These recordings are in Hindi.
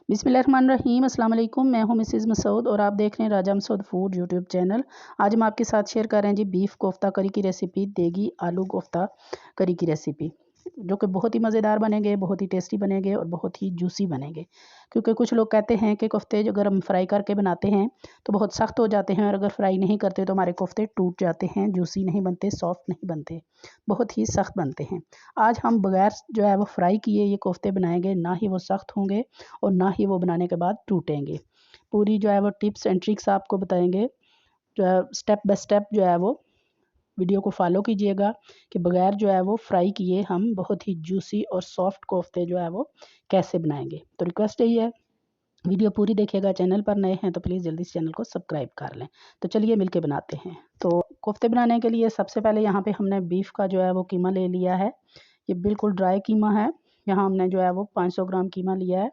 बिस्मिल्लाहिर्रहमानिर्रहीम अस्सलाम वालेकुम। मैं हूं मिसेज़ मसूद और आप देख रहे हैं राजा मसूद फूड यूट्यूब चैनल। आज हम आपके साथ शेयर कर रहे हैं जी बीफ कोफ्ता करी की रेसिपी, देगी आलू कोफ्ता करी की रेसिपी, जो कि बहुत ही मज़ेदार बनेंगे, बहुत ही टेस्टी बनेंगे और बहुत ही जूसी बनेंगे। क्योंकि कुछ लोग कहते हैं कि कोफ्ते अगर हम फ्राई करके बनाते हैं तो बहुत सख्त हो जाते हैं, और अगर फ्राई नहीं करते तो हमारे कोफ्ते टूट जाते हैं, जूसी नहीं बनते, सॉफ्ट नहीं बनते, बहुत ही सख्त बनते हैं। आज हम बगैर जो है वो फ्राई किए ये कोफ्ते बनाएंगे, ना ही वो सख्त होंगे और ना ही वो बनाने के बाद टूटेंगे। पूरी जो है वो टिप्स एंड ट्रिक्स आपको बताएंगे, जो है स्टेप बाय स्टेप जो है वो वीडियो को फॉलो कीजिएगा कि बगैर जो है वो फ्राई किए हम बहुत ही जूसी और सॉफ्ट कोफ्ते जो है वो कैसे बनाएंगे। तो रिक्वेस्ट यही है, वीडियो पूरी देखिएगा। चैनल पर नए हैं तो प्लीज़ जल्दी से चैनल को सब्सक्राइब कर लें। तो चलिए मिलके बनाते हैं। तो कोफ्ते बनाने के लिए सबसे पहले यहाँ पे हमने बीफ का जो है वो कीमा ले लिया है। ये बिल्कुल ड्राई कीमा है। यहाँ हमने जो है वो 500 ग्राम कीमा लिया है।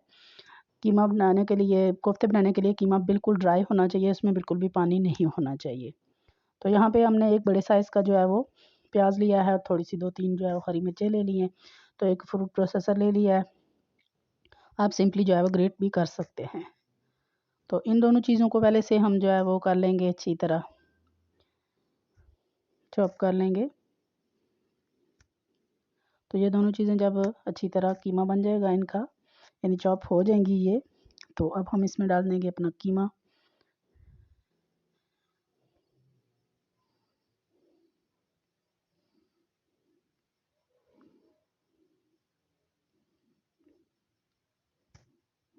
कीमा बनाने के लिए, कोफ्ते बनाने के लिए कीमा बिल्कुल ड्राई होना चाहिए, इसमें बिल्कुल भी पानी नहीं होना चाहिए। तो यहाँ पे हमने एक बड़े साइज़ का जो है वो प्याज लिया है, थोड़ी सी 2-3 जो है वो हरी मिर्चें ले ली हैं, तो एक फूड प्रोसेसर ले लिया है। आप सिंपली जो है वो ग्रेट भी कर सकते हैं। तो इन दोनों चीज़ों को पहले से हम जो है वो कर लेंगे, अच्छी तरह चॉप कर लेंगे। तो ये दोनों चीज़ें जब अच्छी तरह कीमा बन जाएगा इनका, यानी चॉप हो जाएंगी ये, तो अब हम इसमें डाल देंगे अपना कीमा।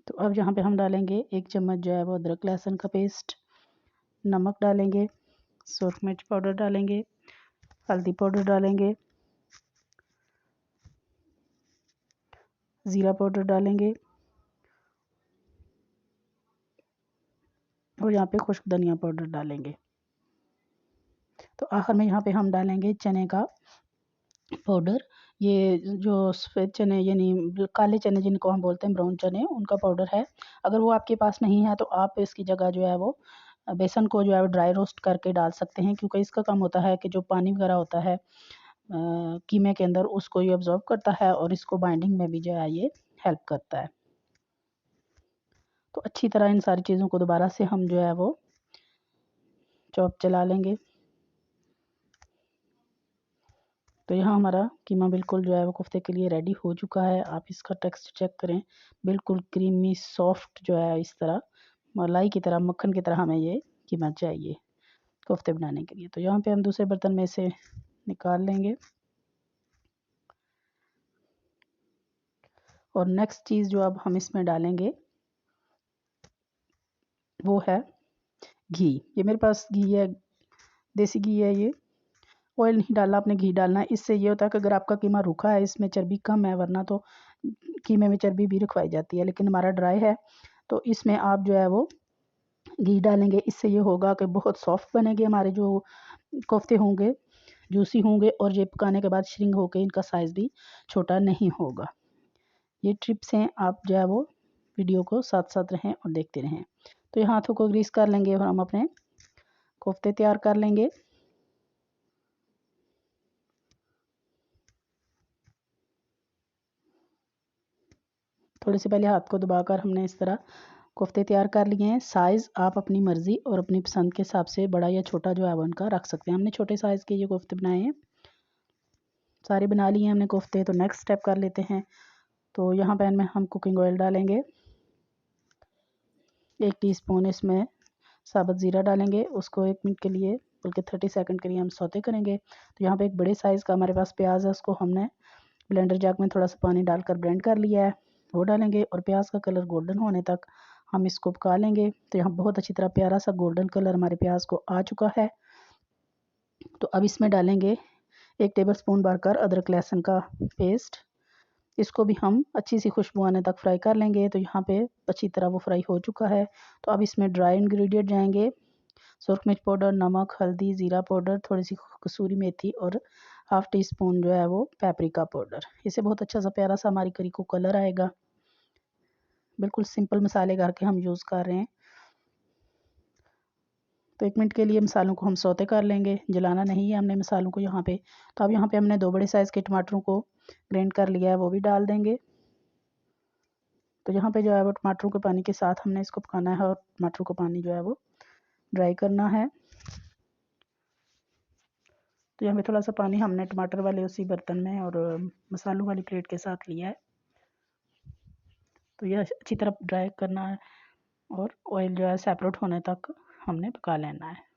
तो अब यहाँ पे हम डालेंगे 1 चम्मच जो है वो अदरक लहसुन का पेस्ट, नमक डालेंगे, सुरख मिर्च पाउडर डालेंगे, हल्दी पाउडर डालेंगे, ज़ीरा पाउडर डालेंगे और यहाँ पे खुश्क धनिया पाउडर डालेंगे। तो आखिर में यहाँ पे हम डालेंगे चने का पाउडर। ये जो सफ़ेद चने यानी काले चने जिनको हम बोलते हैं ब्राउन चने, उनका पाउडर है। अगर वो आपके पास नहीं है तो आप इसकी जगह जो है वो बेसन को जो है वो ड्राई रोस्ट करके डाल सकते हैं, क्योंकि इसका काम होता है कि जो पानी वगैरह होता है कीमे के अंदर, उसको ये अब्ज़ॉर्ब करता है और इसको बाइंडिंग में भी जो है ये हेल्प करता है। तो अच्छी तरह इन सारी चीज़ों को दोबारा से हम जो है वो चॉप चला लेंगे। तो यहाँ हमारा कीमा बिल्कुल जो है वो कोफ्ते के लिए रेडी हो चुका है। आप इसका टेक्सचर चेक करें, बिल्कुल क्रीमी सॉफ्ट जो है, इस तरह मलाई की तरह, मक्खन की तरह हमें ये कीमा चाहिए कोफ्ते बनाने के लिए। तो यहाँ पे हम दूसरे बर्तन में से निकाल लेंगे। और नेक्स्ट चीज़ जो अब हम इसमें डालेंगे वो है घी। ये मेरे पास घी है, देसी घी है ये। ऑयल नहीं डालना, आपने घी डालना है। इससे ये होता है कि अगर आपका कीमा रूखा है, इसमें चर्बी कम है, वरना तो कीमे में चर्बी भी रखवाई जाती है, लेकिन हमारा ड्राई है तो इसमें आप जो है वो घी डालेंगे। इससे ये होगा कि बहुत सॉफ्ट बनेंगे हमारे जो कोफ्ते होंगे, जूसी होंगे, और ये पकाने के बाद श्रिंक होकर इनका साइज़ भी छोटा नहीं होगा। ये टिप्स हैं, आप जो है वो वीडियो को साथ साथ रहें और देखते रहें। तो यहाँ हाथों को ग्रीस कर लेंगे और हम अपने कोफ्ते तैयार कर लेंगे। थोड़े से पहले हाथ को दबाकर हमने इस तरह कोफ्ते तैयार कर लिए हैं। साइज़ आप अपनी मर्ज़ी और अपनी पसंद के हिसाब से बड़ा या छोटा जो है वो उनका रख सकते हैं। हमने छोटे साइज़ के ये कोफ्ते बनाए हैं, सारे बना लिए हैं हमने कोफ्ते। तो नेक्स्ट स्टेप कर लेते हैं। तो यहाँ पैन में हम कुकिंग ऑयल डालेंगे, 1 टीस्पून इसमें साबुत ज़ीरा डालेंगे। उसको 1 मिनट के लिए, बल्कि 30 सेकंड के लिए हम सौते करेंगे। तो यहाँ पे एक बड़े साइज़ का हमारे पास प्याज है, उसको हमने ब्लेंडर जग में थोड़ा सा पानी डालकर ब्लेंड कर लिया है, वो डालेंगे। और प्याज का कलर गोल्डन होने तक हम इसको पका लेंगे। तो यहाँ बहुत अच्छी तरह प्यारा सा गोल्डन कलर हमारे प्याज को आ चुका है। तो अब इसमें डालेंगे 1 टेबलस्पून भरकर अदरक लहसुन का पेस्ट। इसको भी हम अच्छी सी खुशबू आने तक फ्राई कर लेंगे। तो यहाँ पे अच्छी तरह वो फ्राई हो चुका है। तो अब इसमें ड्राई इंग्रेडिएंट जाएंगे, सुरख मिर्च पाउडर, नमक, हल्दी, ज़ीरा पाउडर, थोड़ी सी कसूरी मेथी और हाफ़ टी स्पून जो है वो पेपरिका पाउडर। इससे बहुत अच्छा सा प्यारा सा हमारी करी को कलर आएगा। बिल्कुल सिंपल मसाले घर के हम यूज़ कर रहे हैं। तो 1 मिनट के लिए मसालों को हम सौते कर लेंगे, जलाना नहीं है हमने मसालों को यहाँ पे। तो अब यहाँ पे हमने 2 बड़े साइज़ के टमाटरों को ग्राइंड कर लिया है, वो भी डाल देंगे। तो यहाँ पे जो है वो टमाटरों के पानी के साथ हमने इसको पकाना है और टमाटरों का पानी जो है वो ड्राई करना है। तो यहाँ पे थोड़ा सा पानी हमने टमाटर वाले उसी बर्तन में और मसालों वाली प्लेट के साथ लिया है। तो यह अच्छी तरह ड्राई करना है और ऑयल जो है सेपरेट होने तक हमने पका लेना है।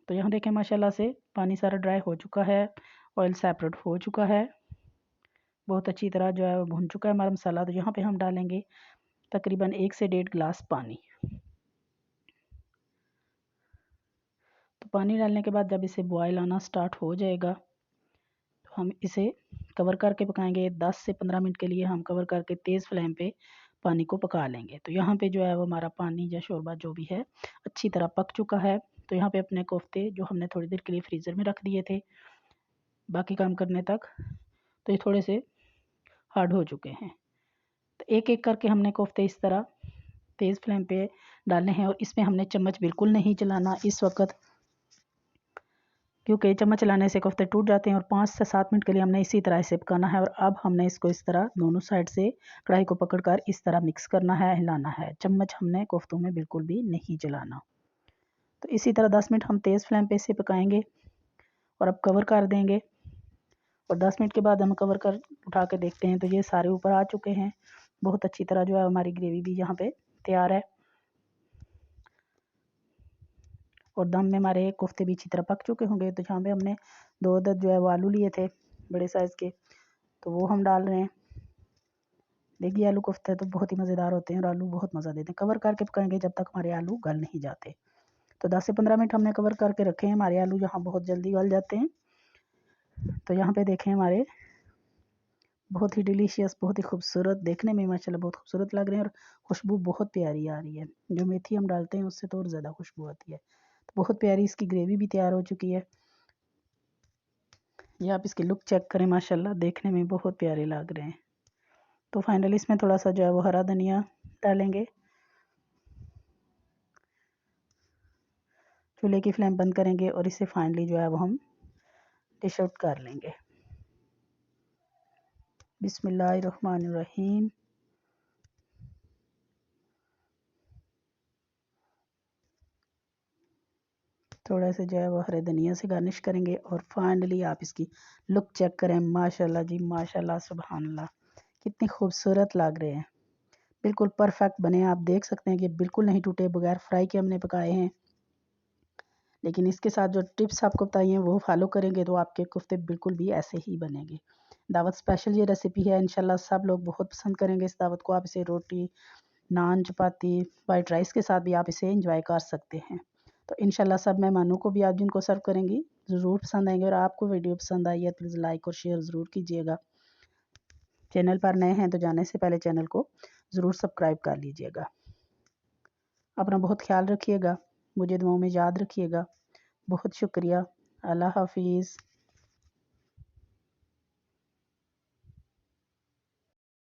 तो यहाँ देखें माशाल्लाह से पानी सारा ड्राई हो चुका है, ऑयल सेपरेट हो चुका है, बहुत अच्छी तरह जो है भुन चुका है हमारा मसाला। तो यहाँ पे हम डालेंगे तकरीबन 1 से 1.5 गिलास पानी। तो पानी डालने के बाद जब इसे बॉयल आना स्टार्ट हो जाएगा तो हम इसे कवर करके पकाएंगे। 10 से 15 मिनट के लिए हम कवर करके तेज़ फ्लेम पे पानी को पका लेंगे। तो यहाँ पे जो है वो हमारा पानी या शोरबा जो भी है अच्छी तरह पक चुका है। तो यहाँ पे अपने कोफ्ते जो हमने थोड़ी देर के लिए फ्रीज़र में रख दिए थे बाकी काम करने तक, तो ये थोड़े से हार्ड हो चुके हैं। तो एक एक करके हमने कोफ्ते इस तरह तेज़ फ्लेम पे डालने हैं और इसमें हमने चम्मच बिल्कुल नहीं चलाना इस वक्त, क्योंकि चम्मच चलाने से कोफ्ते टूट जाते हैं। और 5 से 7 मिनट के लिए हमने इसी तरह इसे पकाना है। और अब हमने इसको इस तरह दोनों साइड से कढ़ाई को पकड़कर इस तरह मिक्स करना है, हिलाना है। चम्मच हमने कोफ्तों में बिल्कुल भी नहीं चलाना। तो इसी तरह 10 मिनट हम तेज़ फ्लेम पे इसे पकाएंगे और अब कवर कर देंगे। और 10 मिनट के बाद हम कवर कर उठा के देखते हैं तो ये सारे ऊपर आ चुके हैं। बहुत अच्छी तरह जो है हमारी ग्रेवी भी यहाँ पे तैयार है और दम में हमारे कोफ्ते भी अच्छी तरह पक चुके होंगे। तो यहाँ पे हमने 2 अदद जो है वो आलू लिए थे बड़े साइज़ के, तो वो हम डाल रहे हैं। देखिए आलू कोफ्ते तो बहुत ही मज़ेदार होते हैं और आलू बहुत मज़ा देते हैं। कवर करके पकाएंगे जब तक हमारे आलू गल नहीं जाते। तो 10 से 15 मिनट हमने कवर करके रखे हैं। हमारे आलू यहाँ बहुत जल्दी गल जाते हैं। तो यहाँ पे देखें हमारे बहुत ही डिलीशियस, बहुत ही खूबसूरत, देखने में माशाल्लाह बहुत खूबसूरत लग रहे हैं और खुशबू बहुत प्यारी आ रही है। जो मेथी हम डालते हैं उससे तो और ज़्यादा खुशबू आती है। तो बहुत प्यारी इसकी ग्रेवी भी तैयार हो चुकी है। ये आप इसकी लुक चेक करें, माशाल्लाह देखने में बहुत प्यारे लग रहे हैं। तो फाइनली इसमें थोड़ा सा जो है वो हरा धनिया डालेंगे। चूल्हे की फ्लेम बंद करेंगे और इसे फाइनली जो है वो हम डिश आउट कर लेंगे। बिस्मिल्लाहिर्रहमानिर्रहीम। थोड़ा सा जो है वो हरे धनिया से गार्निश करेंगे और फाइनली आप इसकी लुक चेक करें। माशाल्लाह जी माशाल्लाह, सुभान अल्लाह, कितनी खूबसूरत लग रहे हैं। बिल्कुल परफेक्ट बने। आप देख सकते हैं कि बिल्कुल नहीं टूटे, बगैर फ्राई के हमने पकाए हैं। लेकिन इसके साथ जो टिप्स आपको बताई हैं वो फॉलो करेंगे तो आपके कोफ्ते बिल्कुल भी ऐसे ही बनेंगे। दावत स्पेशल ये रेसिपी है, इंशाल्लाह सब लोग बहुत पसंद करेंगे इस दावत को। आप इसे रोटी, नान, चपाती, वाइट राइस के साथ भी आप इसे एंजॉय कर सकते हैं। तो इंशाल्लाह सब मेहमानों को भी आप जिनको सर्व करेंगी ज़रूर पसंद आएंगे। और आपको वीडियो पसंद आई है प्लीज़ लाइक और शेयर ज़रूर कीजिएगा। चैनल पर नए हैं तो जाने से पहले चैनल को ज़रूर सब्सक्राइब कर लीजिएगा। अपना बहुत ख्याल रखिएगा, मुझे दुआओं में याद रखिएगा। बहुत शुक्रिया। अल्लाह हाफिज़।